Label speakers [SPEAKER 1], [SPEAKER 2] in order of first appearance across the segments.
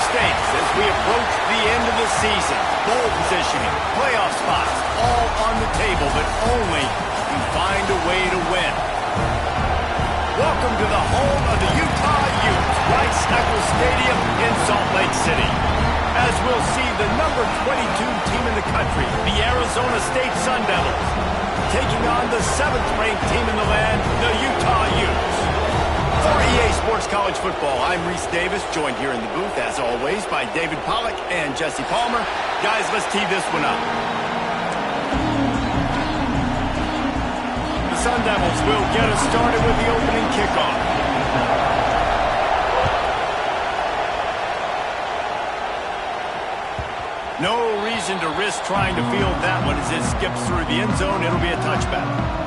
[SPEAKER 1] stakes as we approach the end of the season. Bowl positioning, playoff spots, all on the table, but only if you find a way to win. Welcome to the home of the Utah Utes, Rice-Eccles Stadium in Salt Lake City. As we'll see the number 22 team in the country, the Arizona State Sun Devils, taking on the 7th-ranked team in the land, the Utah Utes. For EA Sports College Football, I'm Reese Davis, joined here in the booth, as always, by David Pollack and Jesse Palmer. Guys, let's tee this one up. The Sun Devils will get us started with the opening kickoff. No reason to risk trying to field that one as it skips through the end zone. It'll be a touchback.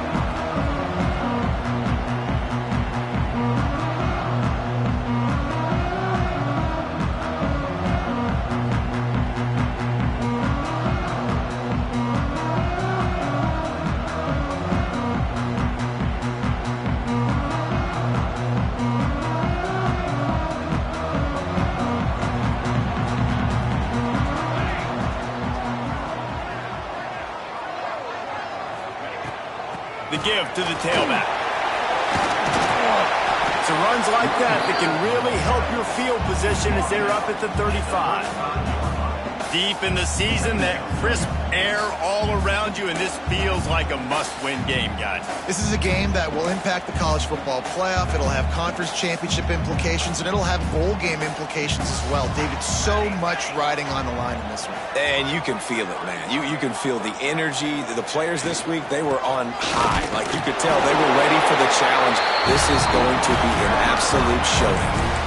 [SPEAKER 1] The give to the tailback. So runs like that can really help your field position as they're up at the 35. Deep in the season, that crisp air all around you, and this feels like a must-win game, guys.
[SPEAKER 2] This is a game that will impact the college football playoff. It'll have conference championship implications, and it'll have bowl game implications as well. David, so much riding on the line in this one.
[SPEAKER 3] And you can feel it, man. You can feel the energy. The players this week, they were on high. Like, you could tell they were ready for the challenge. This is going to be an absolute showing.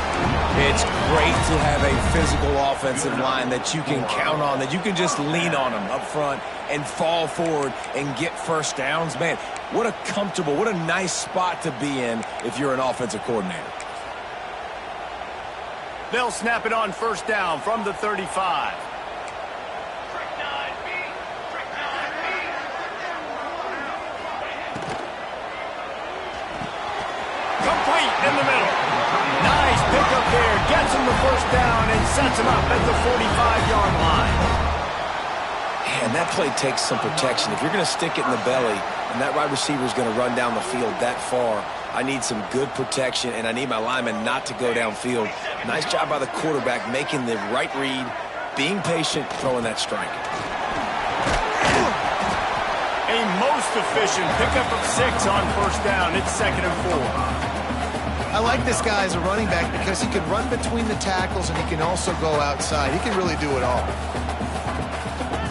[SPEAKER 3] It's great to have a physical offensive line that you can count on, that you can just lean on them up front and fall forward and get first downs. Man, what a comfortable, what a nice spot to be in if you're an offensive coordinator.
[SPEAKER 1] They'll snap it on first down from the 35. Complete in the middle. Nice pickup there. Gets him the first down and sets him up at the 45-yard line.
[SPEAKER 3] And that play takes some protection. If you're going to stick it in the belly and that wide receiver is going to run down the field that far, I need some good protection, and I need my lineman not to go downfield. Nice job by the quarterback making the right read, being patient, throwing that strike.
[SPEAKER 1] A most efficient pickup of 6 on first down. It's 2nd and 4.
[SPEAKER 2] I like this guy as a running back because he can run between the tackles and he can also go outside. He can really do it all.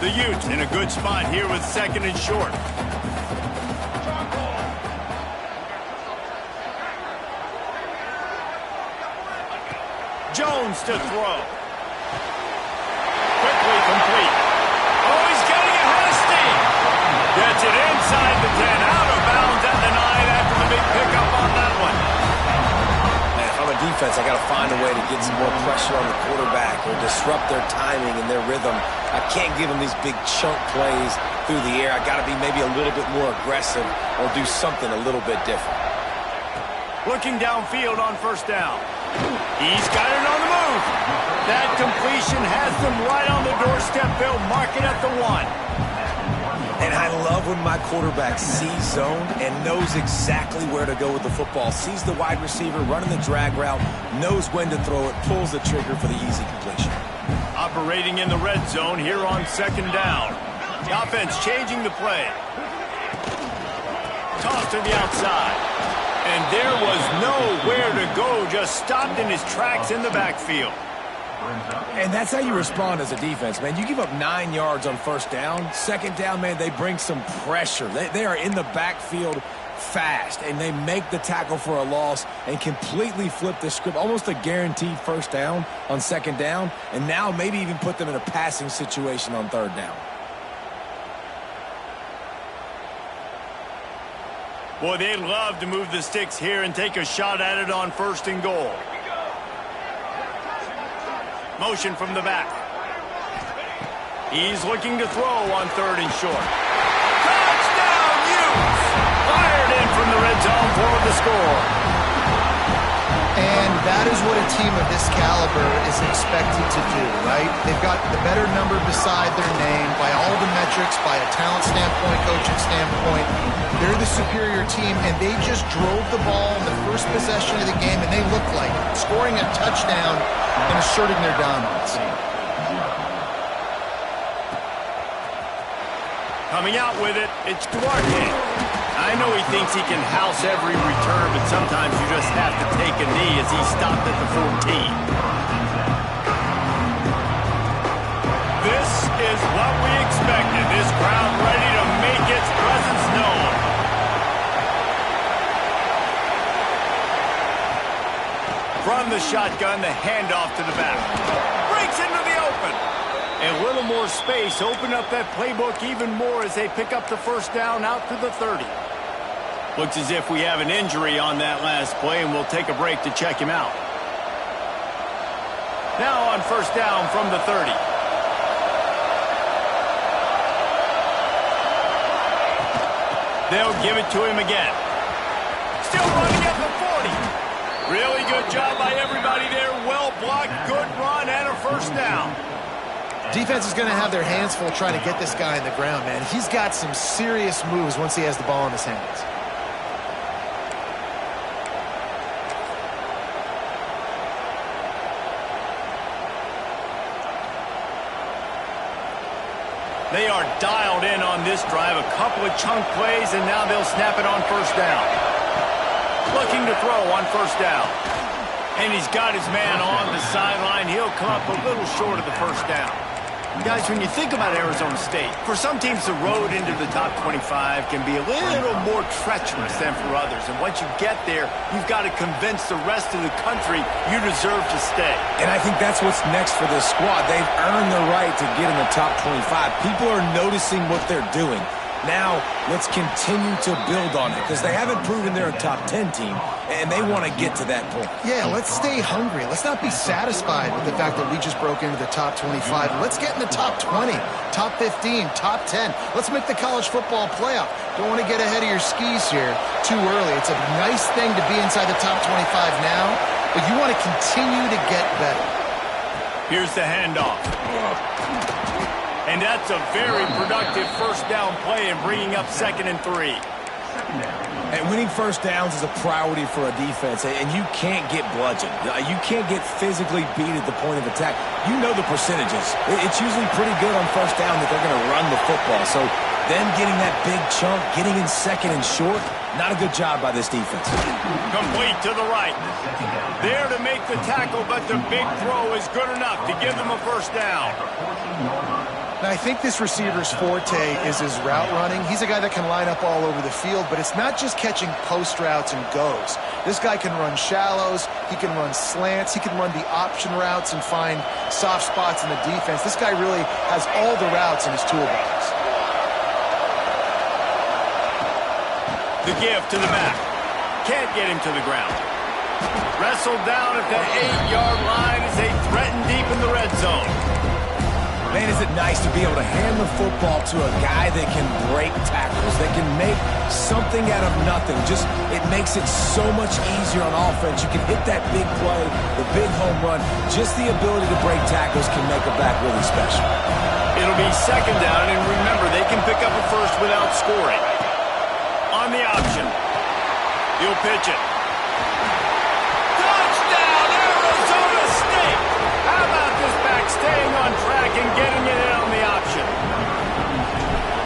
[SPEAKER 1] The Utes in a good spot here with 2nd and short. Jones to throw. Quickly complete. Oh, he's getting ahead of steam. Gets it inside the 10, out of bounds at the 9 after the big pickup on that one.
[SPEAKER 3] Man, if I'm a defense, I got to find a way to get some more pressure on the quarterback or disrupt their timing and their rhythm. I can't give them these big chunk plays through the air. I got to be maybe a little bit more aggressive or do something a little bit different.
[SPEAKER 1] Looking downfield on first down. He's got it on the move. That completion has them right on the doorstep. They'll mark it at the 1.
[SPEAKER 3] And I love when my quarterback sees zone and knows exactly where to go with the football. Sees the wide receiver running the drag route, knows when to throw it, pulls the trigger for the easy completion.
[SPEAKER 1] Operating in the red zone here on 2nd down. The offense changing the play. Toss to the outside. And there was nowhere to go, just stopped in his tracks in the backfield.
[SPEAKER 3] And that's how you respond as a defense, man. You give up 9 yards on first down. 2nd down, man, they bring some pressure. They are in the backfield fast, and they make the tackle for a loss and completely flip the script. Almost a guaranteed first down on 2nd down, and now maybe even put them in a passing situation on 3rd down.
[SPEAKER 1] Boy, they'd love to move the sticks here and take a shot at it on 1st and goal. Motion from the back. He's looking to throw on 3rd and short. Touchdown, Utes! Fired in from the red zone for the score.
[SPEAKER 2] And that is what a team of this caliber is expected to do, right? They've got the better number beside their name by all the metrics, by a talent standpoint, coaching standpoint. They're the superior team, and they just drove the ball in the first possession of the game, and they looked like scoring a touchdown and asserting their dominance.
[SPEAKER 1] Coming out with it, it's Duarte. I know he thinks he can house every return, but sometimes you just have to take a knee as he stopped at the 14. This is what we expected. This crowd ready to make its presence known. From the shotgun, the handoff to the back. Breaks into the open. A little more space. Open up that playbook even more as they pick up the first down out to the 30. Looks as if we have an injury on that last play, and we'll take a break to check him out. Now on first down from the 30. They'll give it to him again. Still running at the 40. Really good job by everybody there. Well blocked, good run, and a first down.
[SPEAKER 2] Defense is going to have their hands full trying to get this guy in the ground, man. He's got some serious moves once he has the ball in his hands.
[SPEAKER 1] They are dialed in on this drive. A couple of chunk plays, and now they'll snap it on first down. Looking to throw on first down. And he's got his man on the sideline. He'll come up a little short of the first down. Guys, when you think about Arizona State, for some teams the road into the top 25 can be a little more treacherous than for others. And once you get there, you've got to convince the rest of the country you deserve to stay.
[SPEAKER 3] And I think that's what's next for this squad. They've earned the right to get in the top 25. People are noticing what they're doing. Now, let's continue to build on it because they haven't proven they're a top 10 team, and they want to get to that point.
[SPEAKER 2] Yeah, let's stay hungry. Let's not be satisfied with the fact that we just broke into the top 25. Let's get in the top 20, top 15, top 10. Let's make the college football playoff. Don't want to get ahead of your skis here too early. It's a nice thing to be inside the top 25 now, but you want to continue to get better.
[SPEAKER 1] Here's the handoff. And that's a very productive first down play and bringing up 2nd and 3.
[SPEAKER 3] And winning first downs is a priority for a defense, and you can't get bludgeoned. You can't get physically beat at the point of attack. You know the percentages. It's usually pretty good on first down that they're going to run the football. So them getting that big chunk, getting in 2nd and short, not a good job by this defense.
[SPEAKER 1] Complete to the right. There to make the tackle, but the big throw is good enough to give them a first down.
[SPEAKER 2] Now, I think this receiver's forte is his route running. He's a guy that can line up all over the field, but it's not just catching post routes and goes. This guy can run shallows, he can run slants, he can run the option routes and find soft spots in the defense. This guy really has all the routes in his toolbox.
[SPEAKER 1] The give to the back. Can't get him to the ground. Wrestled down at the 8-yard line as they threaten deep in the red zone.
[SPEAKER 3] Man, is it nice to be able to hand the football to a guy that can break tackles, that can make something out of nothing. Just, it makes it so much easier on offense. You can hit that big play, the big home run. Just the ability to break tackles can make a back really special.
[SPEAKER 1] It'll be 2nd down, and remember, they can pick up a first without scoring. On the option. He'll pitch it. Touchdown, Arizona State! How about this back staying on track and getting it in on the option?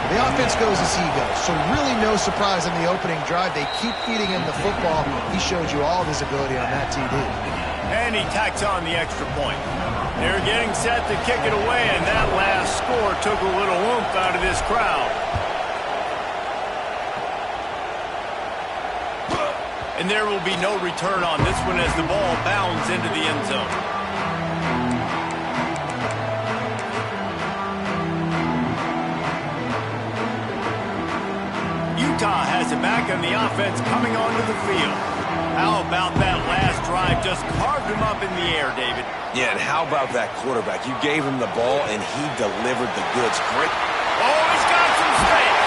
[SPEAKER 2] The offense goes as he goes, so really no surprise in the opening drive. They keep feeding him the football. He showed you all of his ability on that TD.
[SPEAKER 1] And he tacks on the extra point. They're getting set to kick it away, and that last score took a little oomph out of this crowd. And there will be no return on this one as the ball bounds into the end zone. Utah has it back on the offense coming onto the field. How about that last drive? Just carved him up in the air, David.
[SPEAKER 3] Yeah, and how about that quarterback? You gave him the ball, and he delivered the goods. Great.
[SPEAKER 1] Oh, he's got some space.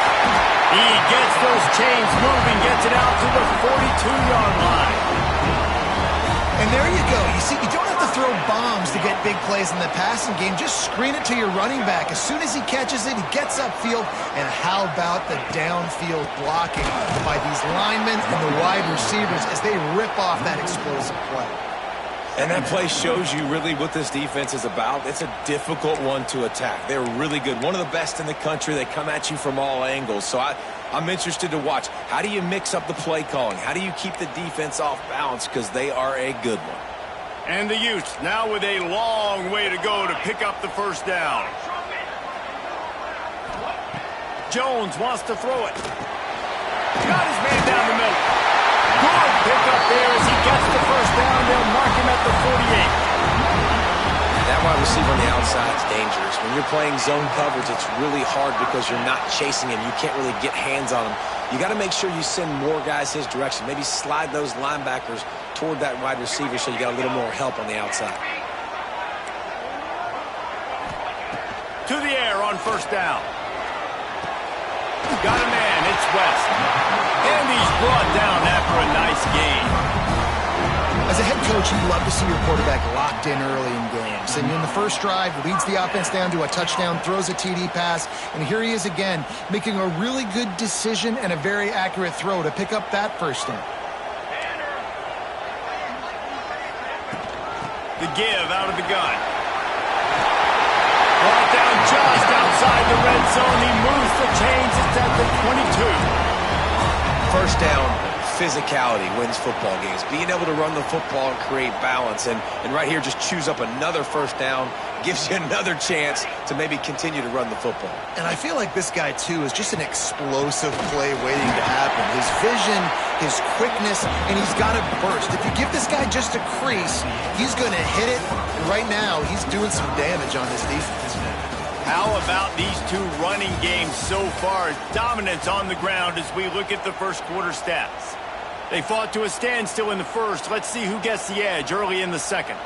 [SPEAKER 1] He gets those chains moving, gets it out to the 42-yard line.
[SPEAKER 2] And there you go. You see, you don't have to throw bombs to get big plays in the passing game. Just screen it to your running back. As soon as he catches it, he gets upfield. And how about the downfield blocking by these linemen and the wide receivers as they rip off that explosive play?
[SPEAKER 3] And that play shows you really what this defense is about. It's a difficult one to attack. They're really good. One of the best in the country. They come at you from all angles. So I'm interested to watch. How do you mix up the play calling? How do you keep the defense off balance? Because they are a good one.
[SPEAKER 1] And the Utes now with a long way to go to pick up the first down. Jones wants to throw it. Got his man down the middle. Good pick up there as he gets the first down. They'll mark him at the 48.
[SPEAKER 3] That wide receiver on the outside is dangerous. When you're playing zone coverage, it's really hard because you're not chasing him. You can't really get hands on him. You got to make sure you send more guys his direction. Maybe slide those linebackers toward that wide receiver so you got a little more help on the outside.
[SPEAKER 1] To the air on first down. Got a man. It's West. And he's brought down after a nice gain.
[SPEAKER 2] As a head coach, you'd love to see your quarterback locked in early in games. And in the first drive, leads the offense down to a touchdown, throws a TD pass, and here he is again, making a really good decision and a very accurate throw to pick up that first down.
[SPEAKER 1] The give out of the gun. Brought down just outside the red zone. He moves the chains. It's at the 22.
[SPEAKER 3] First down, physicality wins football games. Being able to run the football and create balance. And right here, just choose up another first down. Gives you another chance to maybe continue to run the football.
[SPEAKER 2] And I feel like this guy, too, is just an explosive play waiting to happen. His vision, his quickness, and he's got to burst. If you give this guy just a crease, he's going to hit it. And right now, he's doing some damage on this defense.
[SPEAKER 1] How about these two running games so far? Dominance on the ground as we look at the first quarter stats. They fought to a standstill in the first. Let's see who gets the edge early in the second.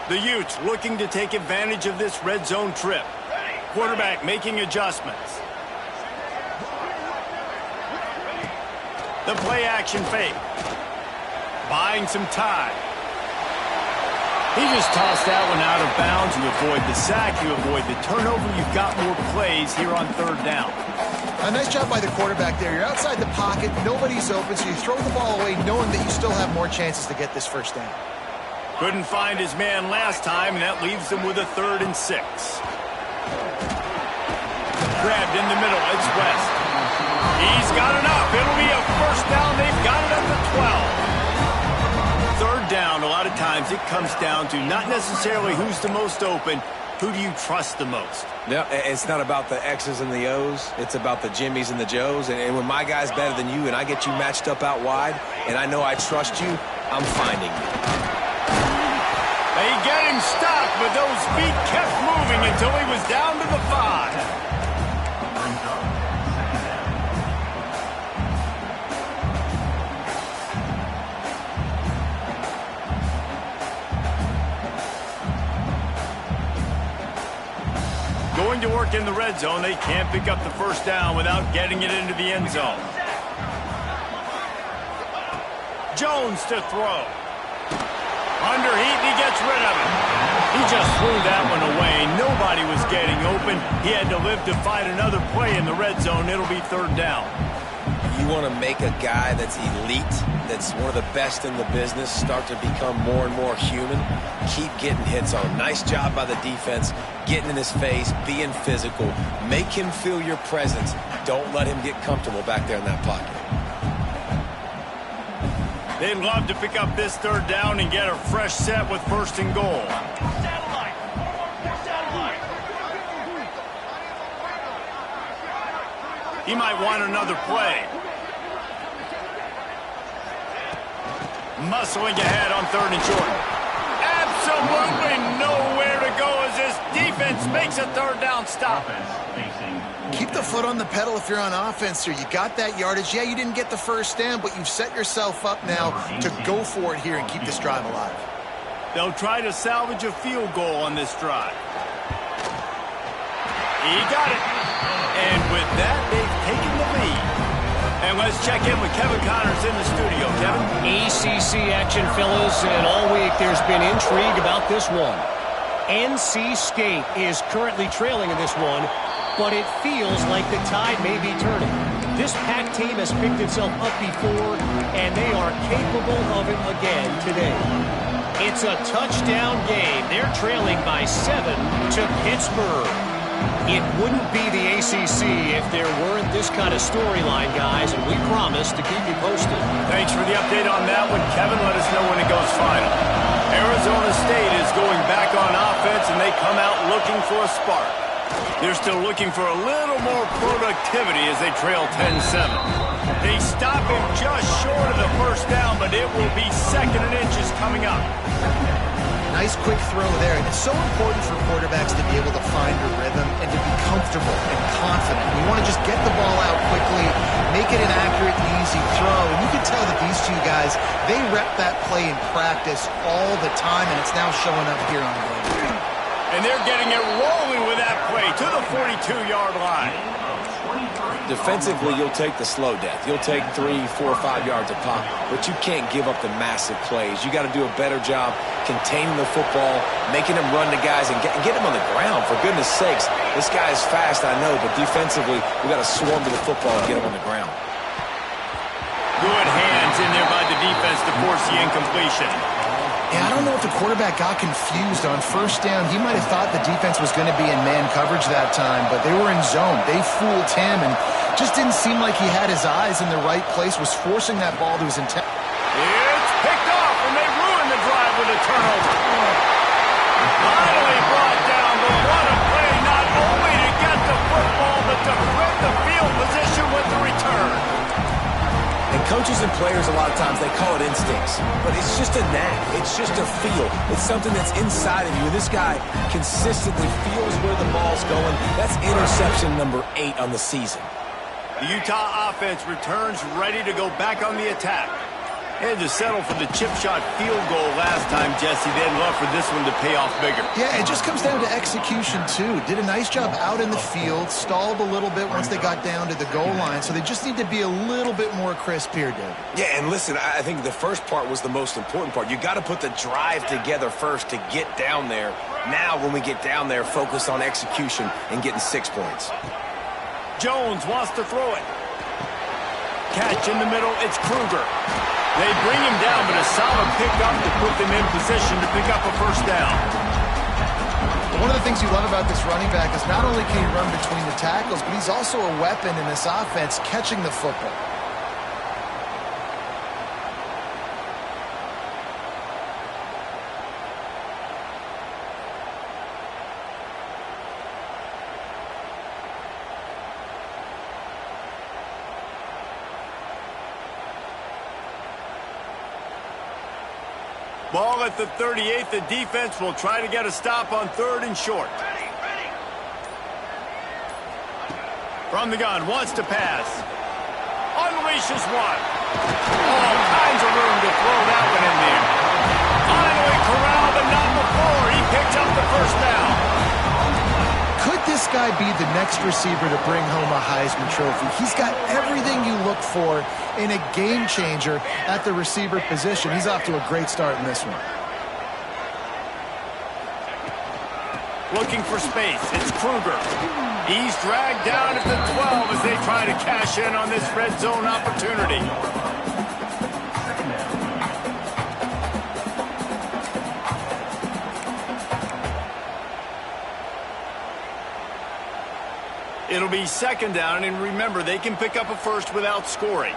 [SPEAKER 1] The Utes looking to take advantage of this red zone trip. Quarterback making adjustments. The play action fake. Buying some time. He just tossed that one out of bounds. You avoid the sack, you avoid the turnover. You've got more plays here on third down.
[SPEAKER 2] A nice job by the quarterback there. You're outside the pocket, nobody's open, so you throw the ball away knowing that you still have more chances to get this first down.
[SPEAKER 1] Couldn't find his man last time, and that leaves him with a 3rd and 6. Grabbed in the middle, it's West. He's got enough. It'll be a first down. They've got it at the 12. Third down, a lot of times it comes down to not necessarily who's the most open, who do you trust the most?
[SPEAKER 3] No, it's not about the X's and the O's. It's about the Jimmys and the Joes. And when my guy's better than you and I get you matched up out wide and I know I trust you, I'm finding you.
[SPEAKER 1] They get him stopped, but those feet kept moving until he was down to the 5. Going to work in the red zone. They can't pick up the first down without getting it into the end zone. Jones to throw. Under heat, and he gets rid of it. He just threw that one away. Nobody was getting open. He had to live to fight another play in the red zone. It'll be third down.
[SPEAKER 3] You want to make a guy that's elite, that's one of the best in the business, start to become more and more human. Keep getting hits on him. Nice job by the defense, getting in his face, being physical. Make him feel your presence. Don't let him get comfortable back there in that pocket.
[SPEAKER 1] They'd love to pick up this third down and get a fresh set with 1st and goal. He might want another play. Muscling ahead on 3rd and short. Absolutely nowhere to go as this defense makes a third down stop.
[SPEAKER 2] Keep the foot on the pedal if you're on offense here. You got that yardage. Yeah, you didn't get the first down, but you've set yourself up now to go for it here and keep this drive alive.
[SPEAKER 1] They'll try to salvage a field goal on this drive. He got it. And with that, they've taken the lead. And let's check in with Kevin Connors in the studio. Kevin?
[SPEAKER 4] ACC action, fellas, and all week there's been intrigue about this one. NC State is currently trailing in this one, but it feels like the tide may be turning. This Pac team has picked itself up before, and they are capable of it again today. It's a touchdown game. They're trailing by 7 to Pittsburgh. It wouldn't be the ACC if there weren't this kind of storyline, guys, and we promise to keep you posted.
[SPEAKER 1] Thanks for the update on that one, Kevin. Let us know when it goes final. Arizona State is going back on offense, and they come out looking for a spark. They're still looking for a little more productivity as they trail 10-7. They stop him just short of the first down, but it will be 2nd and inches coming up.
[SPEAKER 2] Nice quick throw there. And it's so important for quarterbacks to be able to find a rhythm and to be comfortable and confident. You want to just get the ball out quickly, make it an accurate and easy throw. And you can tell that these two guys, they rep that play in practice all the time, and it's now showing up here on the game.
[SPEAKER 1] And they're getting it rolling with that play to the 42-yard line.
[SPEAKER 3] Defensively, you'll take the slow death. You'll take 3, 4, 5 yards a pop, but you can't give up the massive plays. You got to do a better job containing the football, making them run to guys, and get them on the ground. For goodness sakes, this guy is fast, I know, but defensively, we got to swarm to the football and get him on the ground.
[SPEAKER 1] Good hands in there by the defense to force the incompletion.
[SPEAKER 2] Yeah, I don't know if the quarterback got confused on first down. He might have thought the defense was going to be in man coverage that time, but they were in zone. They fooled him and just didn't seem like he had his eyes in the right place, was forcing that ball to his intent.
[SPEAKER 1] It's picked off, and they ruin the drive with a turnover. Finally brought down, but what a play, not only to get the football, but to flip the field position with the return.
[SPEAKER 3] And coaches and players, a lot of times, they call it instincts. But it's just a knack. It's just a feel. It's something that's inside of you. And this guy consistently feels where the ball's going. That's interception number 8 on the season.
[SPEAKER 1] The Utah offense returns ready to go back on the attack. They had to settle for the chip shot field goal last time, Jesse. They'd love for this one to pay off bigger.
[SPEAKER 2] Yeah, it just comes down to execution, too. Did a nice job out in the field, stalled a little bit once they got down to the goal line, so they just need to be a little bit more crisp here, David.
[SPEAKER 3] Yeah, and listen, I think the first part was the most important part. You got to put the drive together first to get down there. Now, when we get down there, focus on execution and getting 6 points.
[SPEAKER 1] Jones wants to throw it. Catch in the middle, it's Kruger. They bring him down, but a solid pickup to put them in position to pick up a first down.
[SPEAKER 2] One of the things you love about this running back is not only can he run between the tackles, but he's also a weapon in this offense catching the football.
[SPEAKER 1] Ball at the 38. The defense will try to get a stop on 3rd and short. From the gun, wants to pass. Unleashes one. All kinds of room to throw that one in there. Finally corralled, but not before. He picks up the first down.
[SPEAKER 2] Could this guy be the next receiver to bring home a Heisman Trophy? He's got everything you look for in a game changer at the receiver position. He's off to a great start in this one.
[SPEAKER 1] Looking for space. It's Kruger. He's dragged down at the 12 as they try to cash in on this red zone opportunity. It'll be 2nd down, and remember, they can pick up a first without scoring.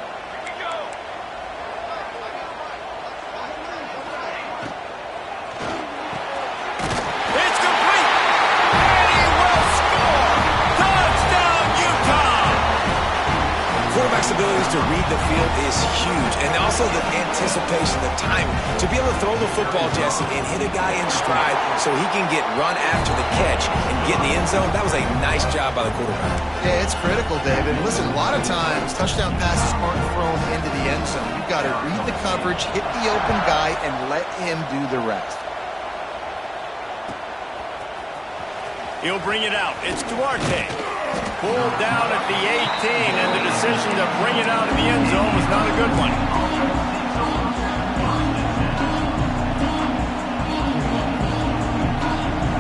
[SPEAKER 1] It's complete, and he will score! Touchdown, Utah!
[SPEAKER 3] Quarterback's abilities to read the field is huge, and also the anticipation, the timing. To be able to throw the football, Jesse, and hit a guy in stride so he can get run after the catch and get in the end zone, that was a nice job by the quarterback.
[SPEAKER 2] Yeah, it's critical, David. Listen, a lot of times, touchdown passes aren't thrown into the end zone. You've got to read the coverage, hit the open guy, and let him do the rest.
[SPEAKER 1] He'll bring it out. It's Duarte. Pulled down at the 18, and the decision to bring it out of the end zone was not a good one.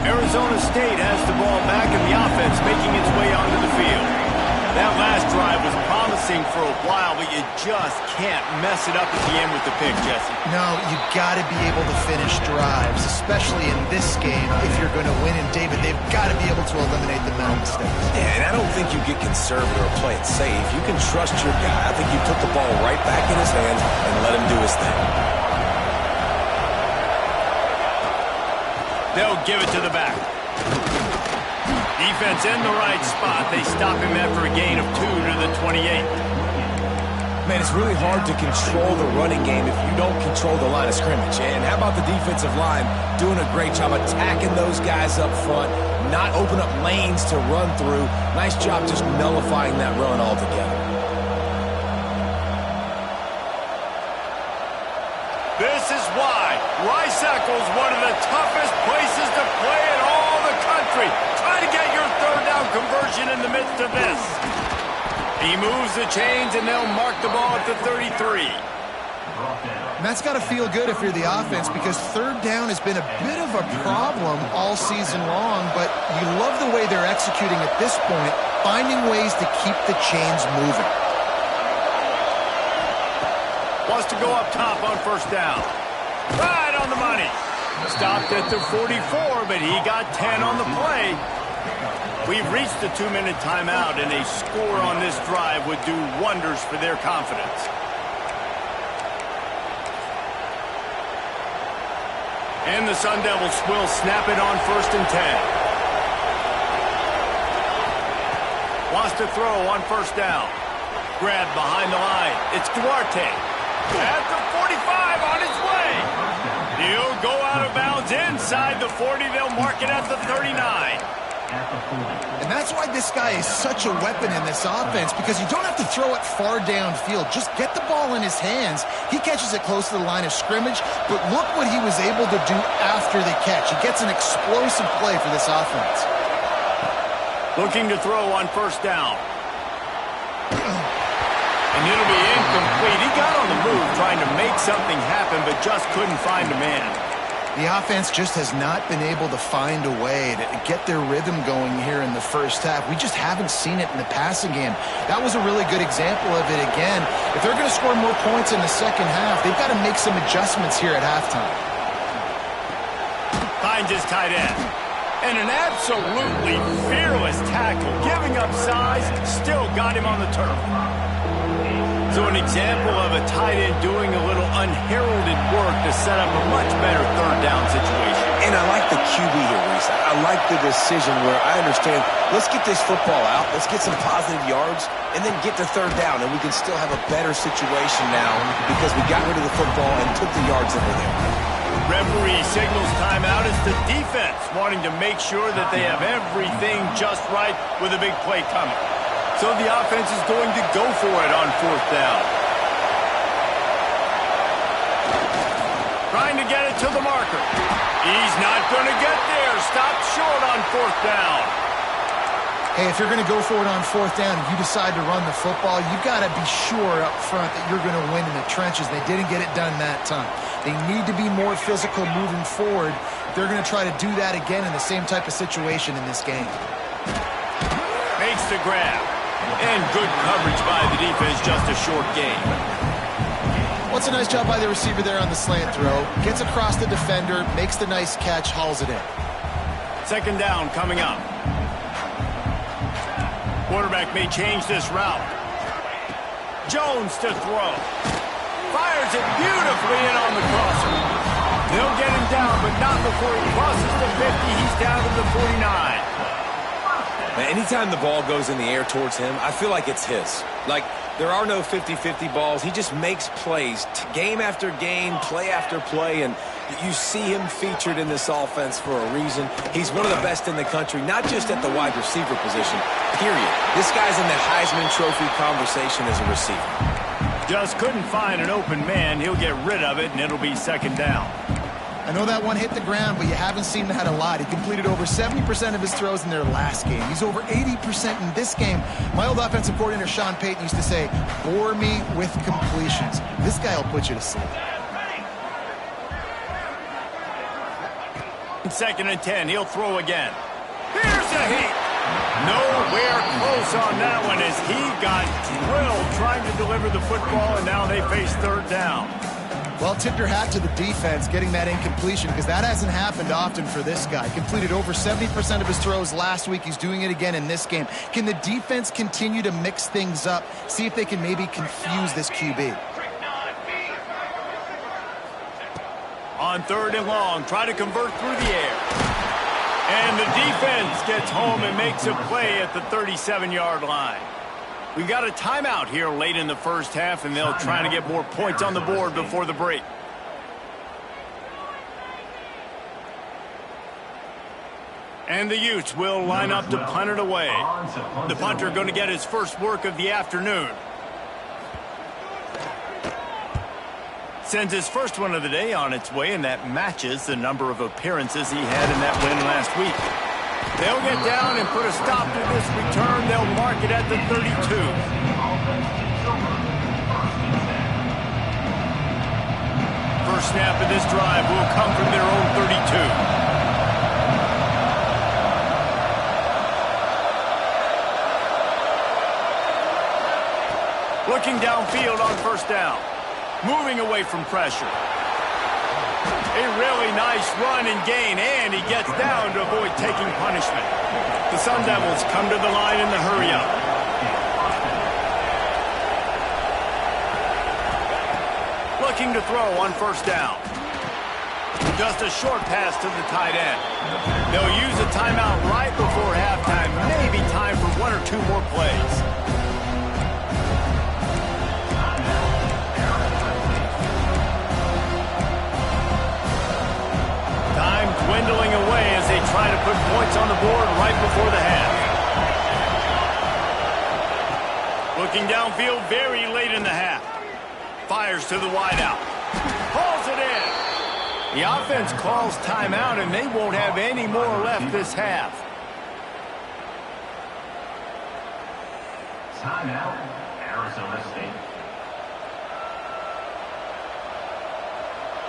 [SPEAKER 1] Arizona State has the ball back, and the offense making its way onto the field. That last drive was promising for a while, but you just can't mess it up at the end with the pick, Jesse.
[SPEAKER 2] No, you got to be able to finish drives, especially in this game if you're going to win. And, David, they've got to be able to eliminate the mental mistakes.
[SPEAKER 3] Yeah, and I don't think you get conservative or play it safe. You can trust your guy. I think you put the ball right back in his hands and let him do his thing.
[SPEAKER 1] They'll give it to the back. Defense in the right spot. They stop him after a gain of 2 to the 28.
[SPEAKER 3] Man, it's really hard to control the running game if you don't control the line of scrimmage. And how about the defensive line doing a great job attacking those guys up front, not open up lanes to run through. Nice job just nullifying that run altogether.
[SPEAKER 1] This is why Rice-Eccles is one of the toughest places to play in all the country. Try to get your third down conversion in the midst of this. He moves the chains, and they'll mark the ball at the 33.
[SPEAKER 2] And that's got to feel good if you're the offense, because third down has been a bit of a problem all season long, but you love the way they're executing at this point, finding ways to keep the chains moving.
[SPEAKER 1] Wants to go up top on first down. Right on the money. Stopped at the 44, but he got 10 on the play. We've reached the 2-minute timeout, and a score on this drive would do wonders for their confidence. And the Sun Devils will snap it on 1st and 10. Wants to throw on first down. Grab behind the line. It's Duarte. At the 45 on his way. He'll go out of bounds inside the 40. They'll mark it at the 39.
[SPEAKER 2] And that's why this guy is such a weapon in this offense, because you don't have to throw it far downfield. Just get the ball in his hands. He catches it close to the line of scrimmage, but look what he was able to do after the catch. He gets an explosive play for this offense.
[SPEAKER 1] Looking to throw on first down. And it'll be incomplete. He got on the move trying to make something happen, but just couldn't find a man.
[SPEAKER 2] The offense just has not been able to find a way to get their rhythm going here in the first half. We just haven't seen it in the passing game. That was a really good example of it again. If they're going to score more points in the second half, they've got to make some adjustments here at halftime.
[SPEAKER 1] Finds his tight end. And an absolutely fearless tackle. Giving up size, still got him on the turf. So an example of a tight end doing a little unheralded work to set up a much better third down situation.
[SPEAKER 3] And I like the QB here, Reese. I like the decision where I understand, let's get this football out, let's get some positive yards, and then get to third down, and we can still have a better situation now because we got rid of the football and took the yards over there.
[SPEAKER 1] Referee signals timeout. It's the defense wanting to make sure that they have everything just right with a big play coming. So the offense is going to go for it on fourth down. Trying to get it to the marker. He's not going to get there. Stopped short on fourth down.
[SPEAKER 2] Hey, if you're going to go for it on fourth down and you decide to run the football, you've got to be sure up front that you're going to win in the trenches. They didn't get it done that time. They need to be more physical moving forward. They're going to try to do that again in the same type of situation in this game.
[SPEAKER 1] Makes the grab. And good coverage by the defense, just a short gain.
[SPEAKER 2] What's a nice job by the receiver there on the slant throw. Gets across the defender, makes the nice catch, hauls it in.
[SPEAKER 1] Second down coming up. Quarterback may change this route. Jones to throw. Fires it beautifully in on the crosser. They'll get him down, but not before he crosses the 50. He's down to the 49.
[SPEAKER 3] Man, anytime the ball goes in the air towards him, I feel like it's his. Like, there are no 50-50 balls. He just makes plays, game after game, play after play, and you see him featured in this offense for a reason. He's one of the best in the country, not just at the wide receiver position, period. This guy's in the Heisman Trophy conversation as a receiver.
[SPEAKER 1] Just couldn't find an open man. He'll get rid of it, and it'll be second down.
[SPEAKER 2] I know that one hit the ground, but you haven't seen that a lot. He completed over 70% of his throws in their last game. He's over 80% in this game. My old offensive coordinator, Sean Payton, used to say, bore me with completions. This guy will put you to sleep.
[SPEAKER 1] 2nd and 10, he'll throw again. Here's a heat. Nowhere close on that one as he got drilled trying to deliver the football, and now they face 3rd down.
[SPEAKER 2] Well, tip your hat to the defense getting that incompletion because that hasn't happened often for this guy. Completed over 70% of his throws last week. He's doing it again in this game. Can the defense continue to mix things up? See if they can maybe confuse this QB.
[SPEAKER 1] On 3rd and long, try to convert through the air. And the defense gets home and makes a play at the 37-yard line. We've got a timeout here late in the first half, and they'll try to get more points on the board before the break. And the Utes will line up to punt it away. The punter going to get his first work of the afternoon. Sends his first one of the day on its way, and that matches the number of appearances he had in that win last week. They'll get down and put a stop to this return. They'll mark it at the 32. First snap of this drive will come from their own 32. Looking downfield on 1st down. Moving away from pressure. A really nice run and gain, and he gets down to avoid taking punishment. The Sun Devils come to the line in the hurry-up. Looking to throw on 1st down. Just a short pass to the tight end. They'll use a timeout right before halftime. Maybe time for 1 or 2 more plays. Dwindling away as they try to put points on the board right before the half. Looking downfield very late in the half. Fires to the wideout. Calls it in. The offense calls timeout, and they won't have any more left this half.
[SPEAKER 5] Timeout, Arizona State.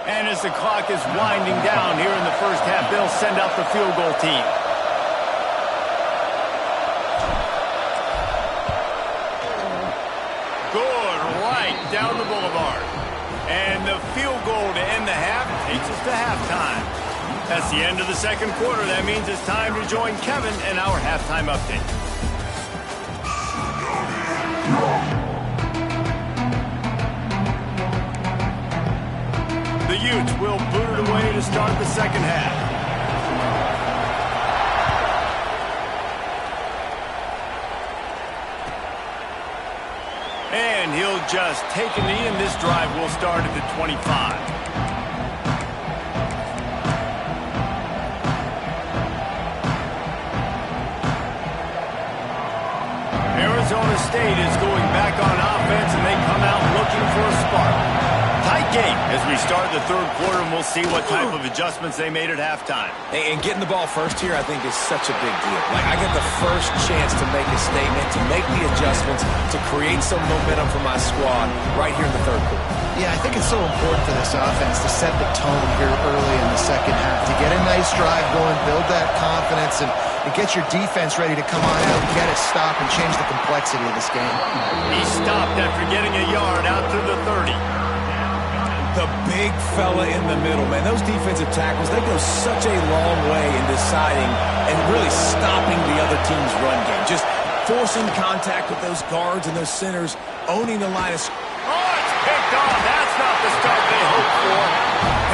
[SPEAKER 1] And as the clock is winding down here in the first half, they'll send out the field goal team. Good, right down the boulevard. And the field goal to end the half takes us to halftime. That's the end of the 2nd quarter. That means it's time to join Kevin in our halftime update. The Utes will boot it away to start the 2nd half. And he'll just take a knee, and this drive will start at the 25. Arizona State is going back on offense, and they come out looking for a spark. Tight game as we start the 3rd quarter, and we'll see what type of adjustments they made at halftime.
[SPEAKER 3] And getting the ball first here, I think, is such a big deal. Like, I get the first chance to make a statement, to make the adjustments, to create some momentum for my squad right here in the 3rd quarter.
[SPEAKER 2] Yeah, I think it's so important for this offense to set the tone here early in the 2nd half, to get a nice drive going, build that confidence, and get your defense ready to come on out and get a stop and change the complexity of this game.
[SPEAKER 1] He stopped after getting a yard out to the 30.
[SPEAKER 3] The big fella in the middle, man. Those defensive tackles, they go such a long way in deciding and really stopping the other team's run game. Just forcing contact with those guards and those centers, owning the line of scrimmage.
[SPEAKER 1] Oh, it's picked off. That's not the start they hoped for.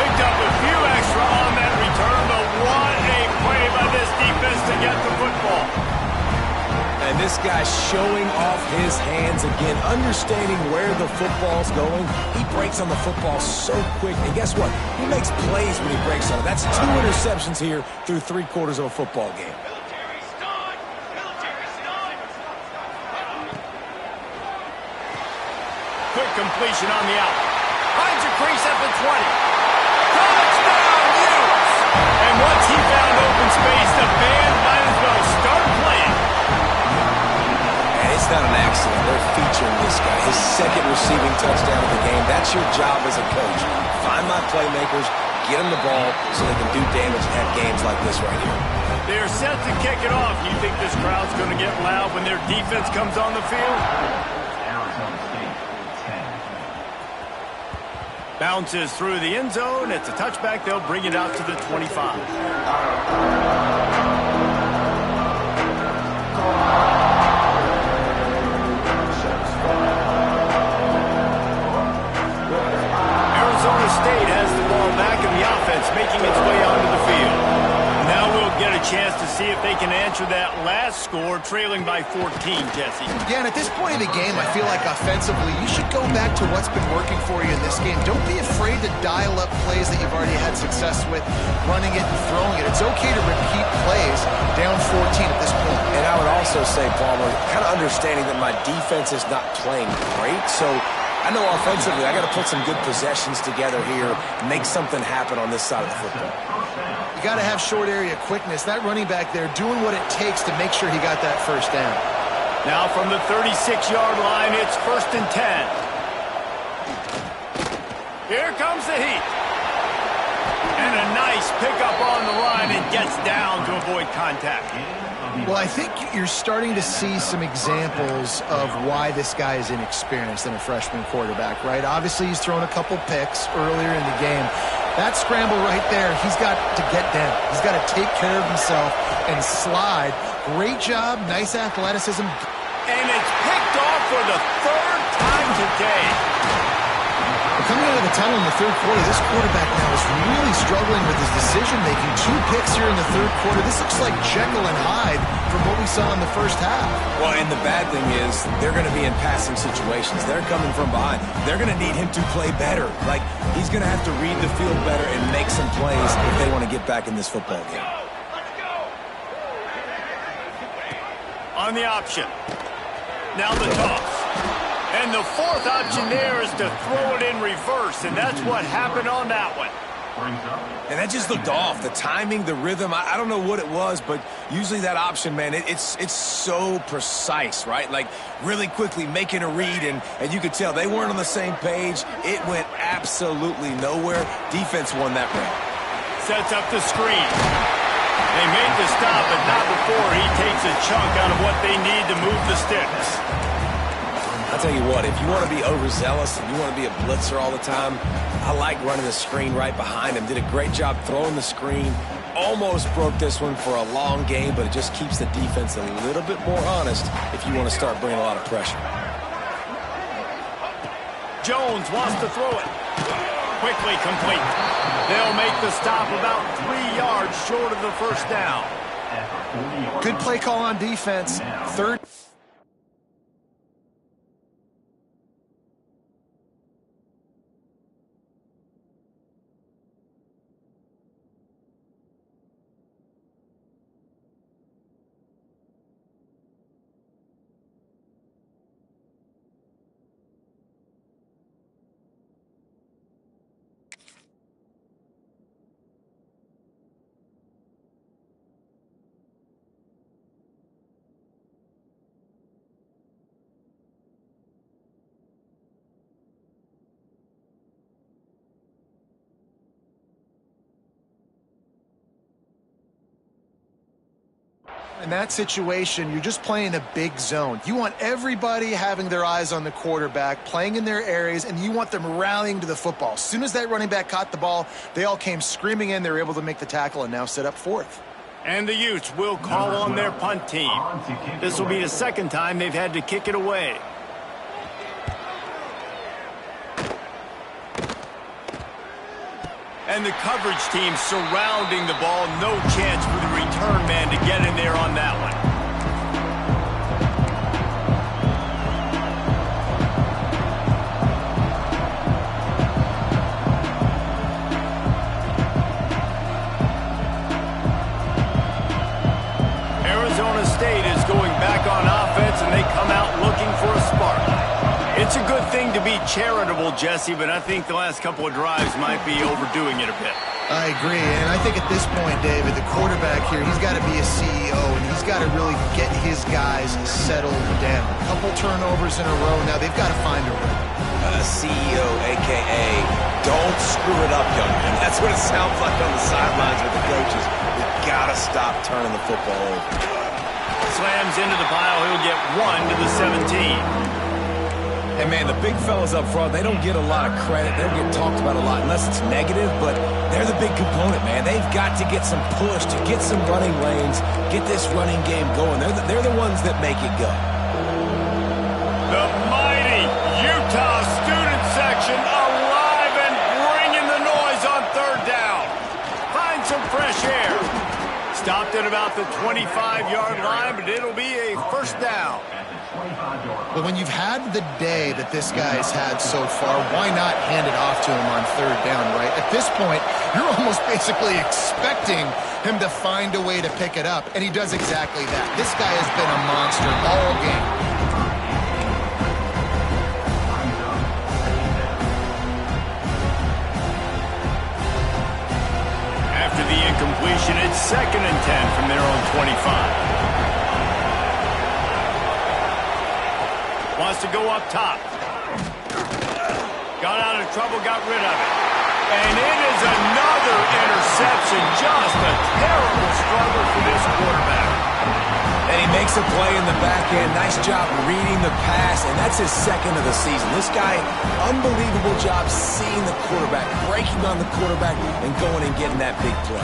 [SPEAKER 1] Picked up a few extra on that return, but what a play by this defense to get the football.
[SPEAKER 3] And this guy's showing off his hands again, understanding where the football's going. He breaks on the football so quick, and guess what? He makes plays when he breaks on it. That's 2 interceptions here through 3 quarters of a football game. Quick completion on the out. Finds a crease at the 20. Touchdown!
[SPEAKER 1] once he found open space, the band might as well start playing.
[SPEAKER 3] And it's not an accident. They're featuring this guy. His second receiving touchdown of the game. That's your job as a coach. Find my playmakers, get them the ball so they can do damage and have games like this right here.
[SPEAKER 1] They're set to kick it off. You think this crowd's going to get loud when their defense comes on the field?
[SPEAKER 5] Arizona State, 10.
[SPEAKER 1] Bounces through the end zone. It's a touchback. They'll bring it out to the 25. Arizona State has the ball back in the offense, making its way onto the field. Now we'll get a chance to see if they can answer that last score, trailing by 14, Jesse.
[SPEAKER 2] Again, at this point of the game, I feel like offensively, you should go back to what's been working for you in this game. Don't be afraid to dial up plays that you've already had success with, running it and throwing it. It's okay to repeat plays down 14 at this point.
[SPEAKER 3] And I would also say, Palmer, kind of understanding that my defense is not playing great, so I know offensively I got to put some good possessions together here, make something happen on this side of the football.
[SPEAKER 2] You got to have short area quickness. That running back there doing what it takes to make sure he got that first down.
[SPEAKER 1] Now from the 36-yard line, it's 1st and 10. Here comes the heat. And a nice pickup on the line and gets down to avoid contact.
[SPEAKER 2] Well, I think you're starting to see some examples of why this guy is inexperienced in a freshman quarterback, right? Obviously, he's thrown a couple picks earlier in the game. That scramble right there, he's got to get down. He's got to take care of himself and slide. Great job, nice athleticism.
[SPEAKER 1] And it's picked off for the 3rd time today.
[SPEAKER 2] Coming out of the tunnel in the 3rd quarter, this quarterback now is really struggling with his decision-making. 2 picks here in the 3rd quarter. This looks like Jekyll and Hyde from what we saw in the first half.
[SPEAKER 3] Well, and the bad thing is they're going to be in passing situations. They're coming from behind. They're going to need him to play better. Like, he's going to have to read the field better and make some plays if they want to get back in this football game.
[SPEAKER 1] On the option. Now the toss. And the 4th option there is to throw it in reverse, and that's what happened on that one.
[SPEAKER 3] And that just looked off. The timing, the rhythm, I don't know what it was, but usually that option, man, it's so precise, right? Like, really quickly making a read, and you could tell they weren't on the same page. It went absolutely nowhere. Defense won that round.
[SPEAKER 1] Sets up the screen. They made the stop, but not before he takes a chunk out of what they need to move the sticks.
[SPEAKER 3] I'll tell you what, if you want to be overzealous and you want to be a blitzer all the time, I like running the screen right behind him. Did a great job throwing the screen. Almost broke this one for a long game, but it just keeps the defense a little bit more honest if you want to start bringing a lot of pressure.
[SPEAKER 1] Jones wants to throw it. Quickly complete. They'll make the stop about 3 yards short of the first down.
[SPEAKER 2] Good play call on defense. 3rd. In that situation, you're just playing a big zone. You want everybody having their eyes on the quarterback, playing in their areas, and you want them rallying to the football. As soon as that running back caught the ball, they all came screaming in. They were able to make the tackle and now set up 4th.
[SPEAKER 1] And the Utes will call on their punt team. This will be the 2nd time they've had to kick it away. And the coverage team surrounding the ball. No chance for the return man to get in there on that one. Arizona State is going back on offense, and they come out looking for a spark. It's a good thing to be charitable, Jesse, but I think the last couple of drives might be overdoing it a bit.
[SPEAKER 2] I agree, and I think at this point, David, the quarterback here, he's got to be a CEO, and he's got to really get his guys settled down. A couple turnovers in a row. Now they've got to find a rhythm.
[SPEAKER 3] CEO, a.k.a. don't screw it up, young man. That's what it sounds like on the sidelines with the coaches. We've got to stop turning the football over.
[SPEAKER 1] Slams into the pile. He'll get 1 to the 17.
[SPEAKER 3] Hey, man, the big fellas up front, they don't get a lot of credit. They don't get talked about a lot unless it's negative, but they're the big component, man. They've got to get some push, to get some running lanes, get this running game going. They're the ones that make it go.
[SPEAKER 1] The mighty Utah student section alive and bringing the noise on third down. Find some fresh air. Stopped at about the 25-yard line, but it'll be a first down.
[SPEAKER 2] But when you've had the day that this guy's had so far, why not hand it off to him on third down, right? At this point, you're almost basically expecting him to find a way to pick it up, and he does exactly that. This guy has been a monster all game.
[SPEAKER 1] After the incompletion, it's 2nd and 10 from their own 25. Wants to go up top. Got out of trouble, got rid of it. And it is another interception. Just a terrible struggle for this quarterback.
[SPEAKER 3] And he makes a play in the back end. Nice job reading the pass, and that's his 2nd of the season. This guy, unbelievable job seeing the quarterback, breaking on the quarterback, and going and getting that big play.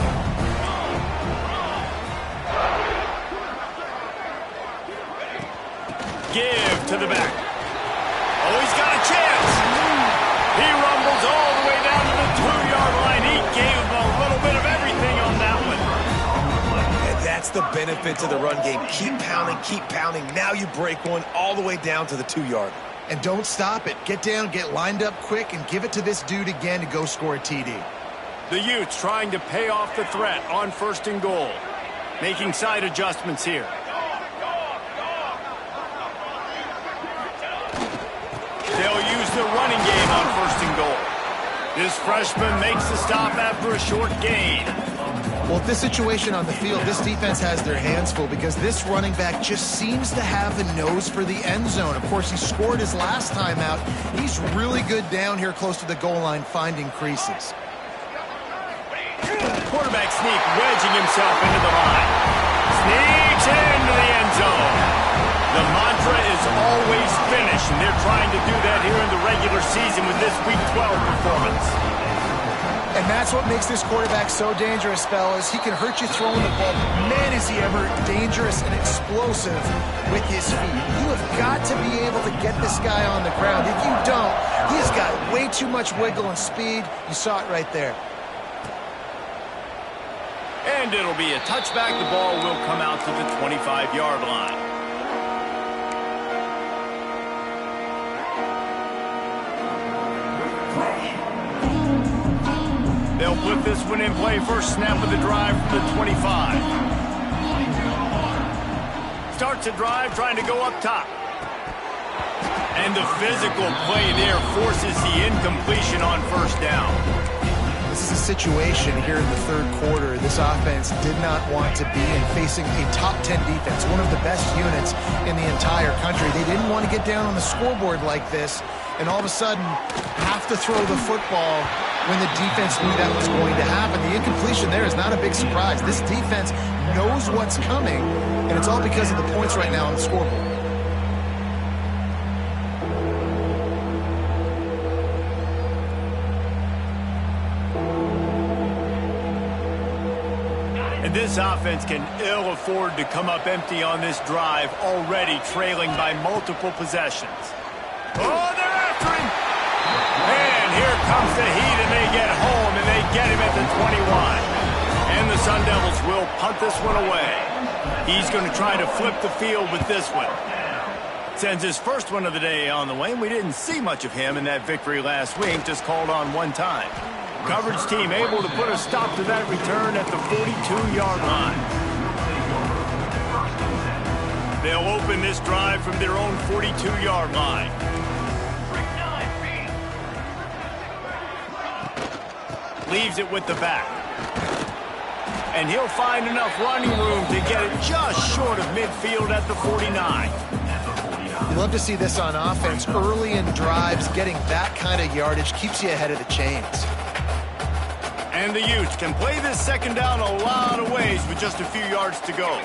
[SPEAKER 1] Give to the back. Oh, he's got a chance. He rumbles all the way down to the 2-yard line. He gave him a little bit of everything on that one.
[SPEAKER 3] And that's the benefit to the run game. Keep pounding, keep pounding. Now you break one all the way down to the 2-yard.
[SPEAKER 2] And don't stop it. Get down, get lined up quick, and give it to this dude again to go score a TD.
[SPEAKER 1] The Utes trying to pay off the threat on 1st and goal. Making side adjustments here. They'll use the running game on 1st and goal. This freshman makes the stop after a short gain.
[SPEAKER 2] Well, this situation on the field, this defense has their hands full because this running back just seems to have the nose for the end zone. Of course, he scored his last time out. He's really good down here close to the goal line, finding creases.
[SPEAKER 1] Quarterback sneak, wedging himself into the line. Sneaks into the end zone. The mantra is always finish, and they're trying to do that here in the regular season with this Week 12 performance.
[SPEAKER 2] And that's what makes this quarterback so dangerous, fellas. He can hurt you throwing the ball. Man, is he ever dangerous and explosive with his feet. You have got to be able to get this guy on the ground. If you don't, he's got way too much wiggle and speed. You saw it right there.
[SPEAKER 1] And it'll be a touchback. The ball will come out to the 25-yard line. They'll put this one in play. First snap of the drive from the 25. Starts a drive trying to go up top. And the physical play there forces the incompletion on 1st down.
[SPEAKER 2] This is a situation here in the 3rd quarter this offense did not want to be in, facing a top 10 defense, one of the best units in the entire country. They didn't want to get down on the scoreboard like this and all of a sudden have to throw the football when the defense knew that was going to happen. The incompletion there is not a big surprise. This defense knows what's coming, and it's all because of the points right now on the scoreboard.
[SPEAKER 1] And this offense can ill afford to come up empty on this drive, already trailing by multiple possessions. Oh, they're after him! And here comes the heat, and they get home, and they get him at the 21. And the Sun Devils will punt this one away. He's going to try to flip the field with this one. Sends his first one of the day on the way, and we didn't see much of him in that victory last week, just called on one time. Coverage team able to put a stop to that return at the 42-yard line. They'll open this drive from their own 42-yard line. Leaves it with the back. And he'll find enough running room to get it just short of midfield at the 49.
[SPEAKER 2] You love to see this on offense. Early in drives, getting that kind of yardage keeps you ahead of the chains.
[SPEAKER 1] And the Utes can play this second down a lot of ways with just a few yards to go.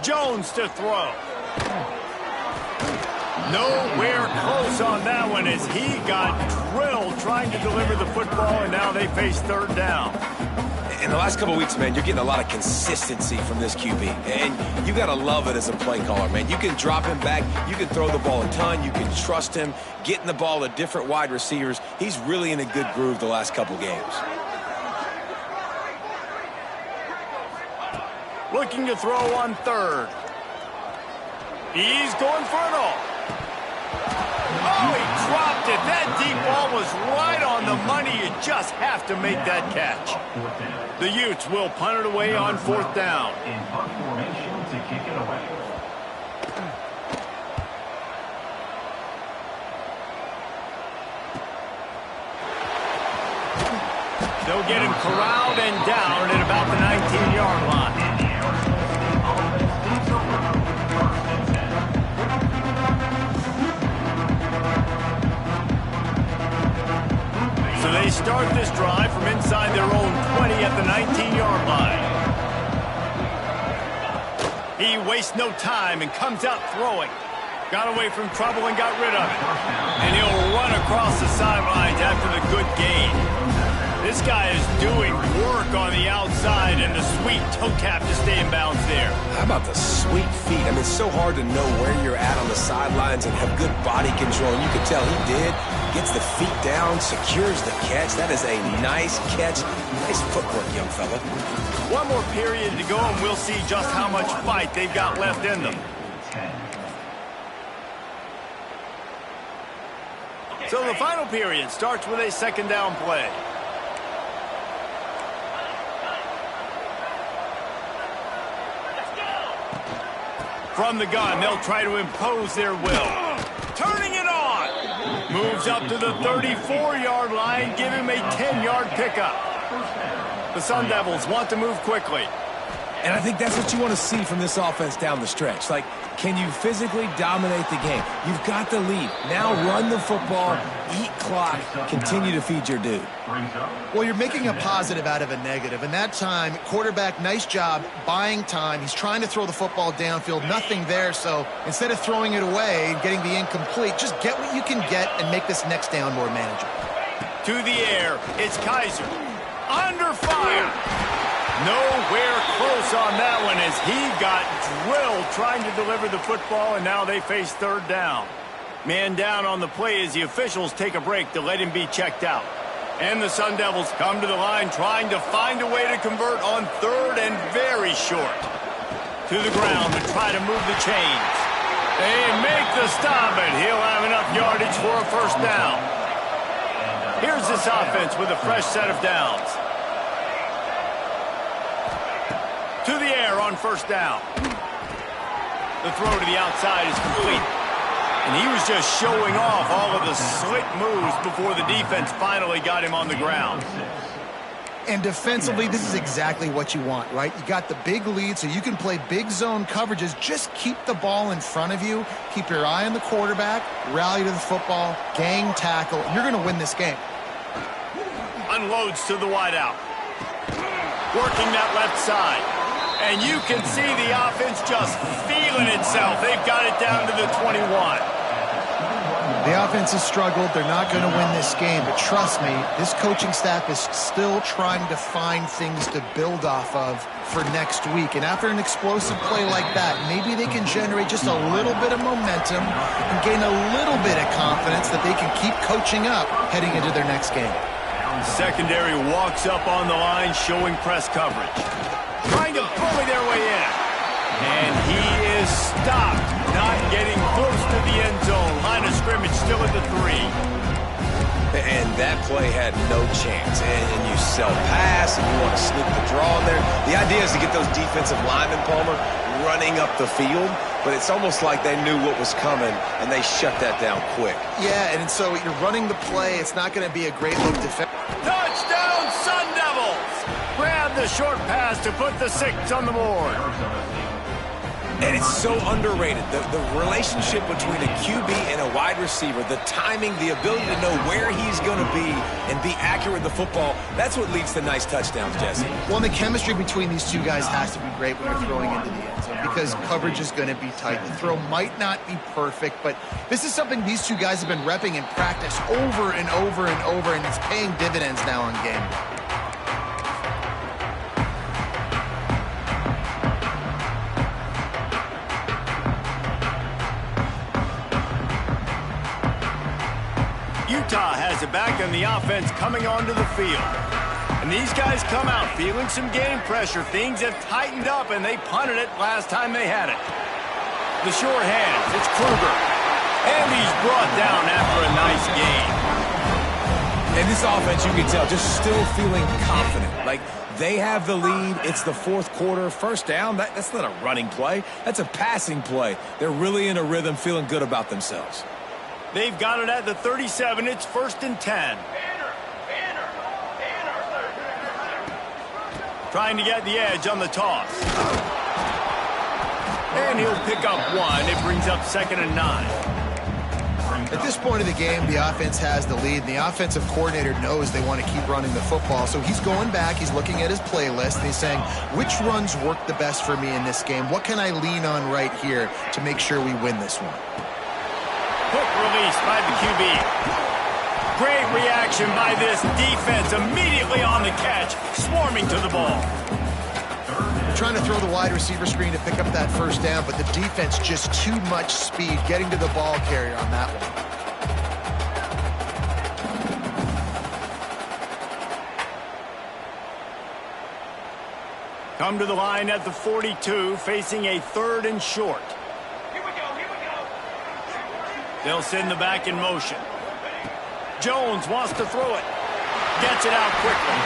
[SPEAKER 1] Jones to throw. Nowhere close on that one as he got drilled trying to deliver the football, and now they face third down.
[SPEAKER 3] In the last couple of weeks, man, you're getting a lot of consistency from this QB. And you got to love it as a play caller, man. You can drop him back. You can throw the ball a ton. You can trust him, getting the ball to different wide receivers. He's really in a good groove the last couple games.
[SPEAKER 1] Looking to throw on third. He's going for it all. Oh, he dropped it. That deep ball was right on the money. You just have to make that catch. The Utes will punt it away on fourth down.
[SPEAKER 5] In punt formation to kick it away.
[SPEAKER 1] They'll get him corralled and down at about the 19-yard line. So they start this drive from inside their own 20 at the 19-yard line. He wastes no time and comes out throwing. Got away from trouble and got rid of it. And he'll run across the sidelines after the good gain. This guy is doing work on the outside and the sweet toe tap to stay in bounds there.
[SPEAKER 3] How about the sweet feet? I mean, it's so hard to know where you're at on the sidelines and have good body control. And you can tell he did. Gets the feet down, secures the catch. That is a nice catch. Nice footwork, young fella.
[SPEAKER 1] One more period to go, and we'll see just how much fight they've got left in them. So the final period starts with a second down play. From the gun, they'll try to impose their will. Turning it on. Moves up to the 34-yard line. Give him a 10-yard pickup. The Sun Devils want to move quickly.
[SPEAKER 3] And I think that's what you want to see from this offense down the stretch. Like, can you physically dominate the game? You've got the lead. Now run the football, eat clock, continue to feed your dude.
[SPEAKER 2] Well, you're making a positive out of a negative. And that time, quarterback, nice job buying time. He's trying to throw the football downfield. Nothing there. So instead of throwing it away and getting the incomplete, just get what you can get and make this next down more manageable.
[SPEAKER 1] To the air, it's Kaiser. Under fire. Nowhere close on that one as he got drilled trying to deliver the football, and now they face third down. Man down on the play as the officials take a break to let him be checked out. And the Sun Devils come to the line trying to find a way to convert on third and very short. To the ground to try to move the chains. They make the stop, and he'll have enough yardage for a first down. Here's this offense with a fresh set of downs. To the air on first down. The throw to the outside is complete. And he was just showing off all of the slick moves before the defense finally got him on the ground.
[SPEAKER 2] And defensively, this is exactly what you want, right? You got the big lead, so you can play big zone coverages. Just keep the ball in front of you. Keep your eye on the quarterback. Rally to the football. Gang tackle. You're going to win this game.
[SPEAKER 1] Unloads to the wideout. Working that left side. And you can see the offense just feeling itself. They've got it down to the 21.
[SPEAKER 2] The offense has struggled. They're not going to win this game. But trust me, this coaching staff is still trying to find things to build off of for next week. And after an explosive play like that, maybe they can generate just a little bit of momentum and gain a little bit of confidence that they can keep coaching up heading into their next game.
[SPEAKER 1] Secondary walks up on the line, showing press coverage. Trying to bully their way in. And he is stopped, not getting close to the end zone. Line of scrimmage still at the 3.
[SPEAKER 3] And that play had no chance. And you sell pass, and you want to sneak the draw in there. The idea is to get those defensive linemen, Palmer, running up the field, but it's almost like they knew what was coming, and they shut that down quick.
[SPEAKER 2] Yeah, and so you're running the play. It's not going to be a great look defense.
[SPEAKER 1] Touchdown, Sun Devils! Grab the short pass to put the 6 on the board.
[SPEAKER 3] And it's so underrated. The relationship between a QB and a wide receiver, the timing, the ability to know where he's going to be and be accurate with the football, that's what leads to nice touchdowns, Jesse.
[SPEAKER 2] Well, and the chemistry between these two guys has to be great when you're throwing into the end zone because coverage is going to be tight. The throw might not be perfect, but this is something these two guys have been repping in practice over and over and over, and it's paying dividends now on game day.
[SPEAKER 1] Utah has it back and the offense coming onto the field. And these guys come out feeling some game pressure. Things have tightened up and they punted it last time they had it. The short hands, it's Kruger. And he's brought down after a nice game.
[SPEAKER 3] And this offense, you can tell, just still feeling confident. Like, they have the lead. It's the fourth quarter. First down, that's not a running play. That's a passing play. They're really in a rhythm, feeling good about themselves.
[SPEAKER 1] They've got it at the 37. It's 1st and 10. Trying to get the edge on the toss. And he'll pick up 1. It brings up 2nd and 9.
[SPEAKER 2] At this point of the game, the offense has the lead, and the offensive coordinator knows they want to keep running the football. So he's going back, he's looking at his playlist, and he's saying, which runs work the best for me in this game? What can I lean on right here to make sure we win this one?
[SPEAKER 1] Quick release by the QB. Great reaction by this defense. Immediately on the catch, swarming to the ball.
[SPEAKER 2] They're trying to throw the wide receiver screen to pick up that first down, but the defense just too much speed getting to the ball carrier on that one.
[SPEAKER 1] Come to the line at the 42, facing a 3rd and short. They'll send the back in motion. Jones wants to throw it. Gets it out quickly.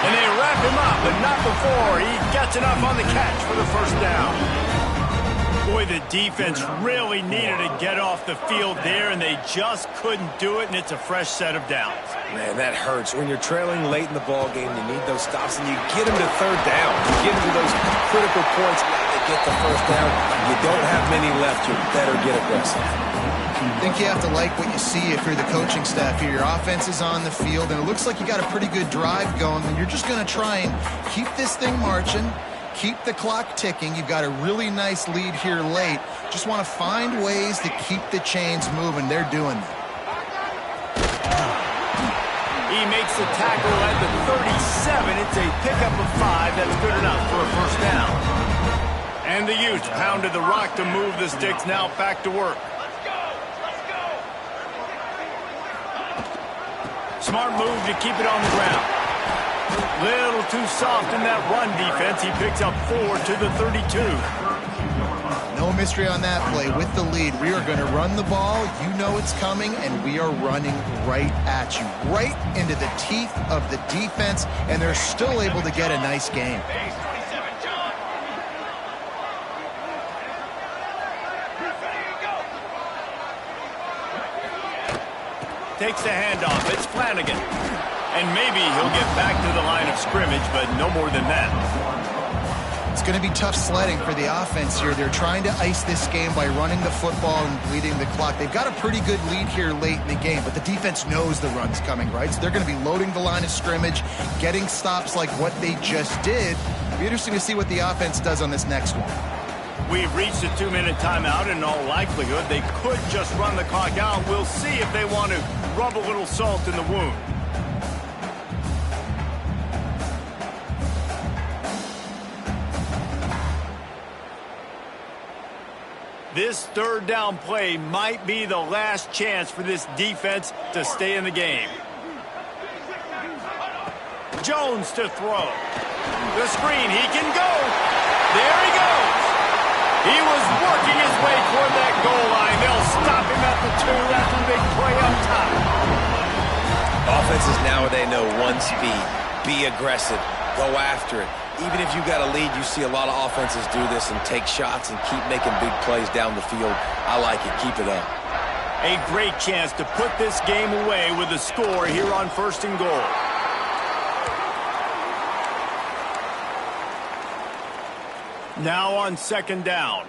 [SPEAKER 1] And they wrap him up, but not before he gets enough on the catch for the first down. Boy, the defense really needed to get off the field there, and they just couldn't do it, and it's a fresh set of downs.
[SPEAKER 3] Man, that hurts. When you're trailing late in the ball game, you need those stops, and you get them to 3rd down. You get them to those critical points to get the first down. You don't have many left. You better get aggressive.
[SPEAKER 2] I think you have to like what you see if you're the coaching staff here. Your offense is on the field, and it looks like you got a pretty good drive going, and you're just going to try and keep this thing marching, keep the clock ticking. You've got a really nice lead here late. Just want to find ways to keep the chains moving. They're doing that.
[SPEAKER 1] He makes the tackle at the 37. It's a pickup of 5. That's good enough for a first down. And the Utes pounded the rock to move the sticks. Now back to work. Smart move to keep it on the ground. Little too soft in that run defense. He picks up 4 to the 32.
[SPEAKER 2] No mystery on that play. With the lead, we are going to run the ball. You know it's coming, and we are running right at you, right into the teeth of the defense, and they're still able to get a nice game.
[SPEAKER 1] Takes the handoff. It's Flanagan. And maybe he'll get back to the line of scrimmage, but no more than that.
[SPEAKER 2] It's going to be tough sledding for the offense here. They're trying to ice this game by running the football and bleeding the clock. They've got a pretty good lead here late in the game, but the defense knows the run's coming, right? So they're going to be loading the line of scrimmage, getting stops like what they just did. It'll be interesting to see what the offense does on this next one.
[SPEAKER 1] We've reached a 2-minute timeout, and in all likelihood, they could just run the clock out. We'll see if they want to rub a little salt in the wound. This 3rd down play might be the last chance for this defense to stay in the game. Jones to throw. The screen, he can go. There he goes. He was working his way toward that goal line. They'll stop him at the 2 after the big play up top.
[SPEAKER 3] Offenses nowadays know one speed. Be aggressive. Go after it. Even if you got a lead, you see a lot of offenses do this and take shots and keep making big plays down the field. I like it. Keep it up.
[SPEAKER 1] A great chance to put this game away with a score here on 1st and goal. Now on 2nd down.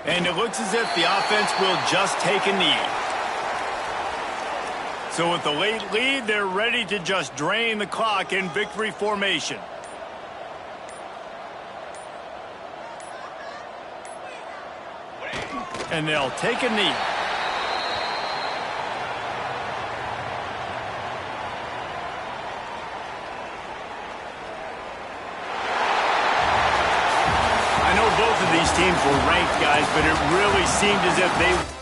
[SPEAKER 1] And it looks as if the offense will just take a knee. So with the late lead, they're ready to just drain the clock in victory formation. And they'll take a knee. I know both of these teams were ranked, guys, but it really seemed as if they...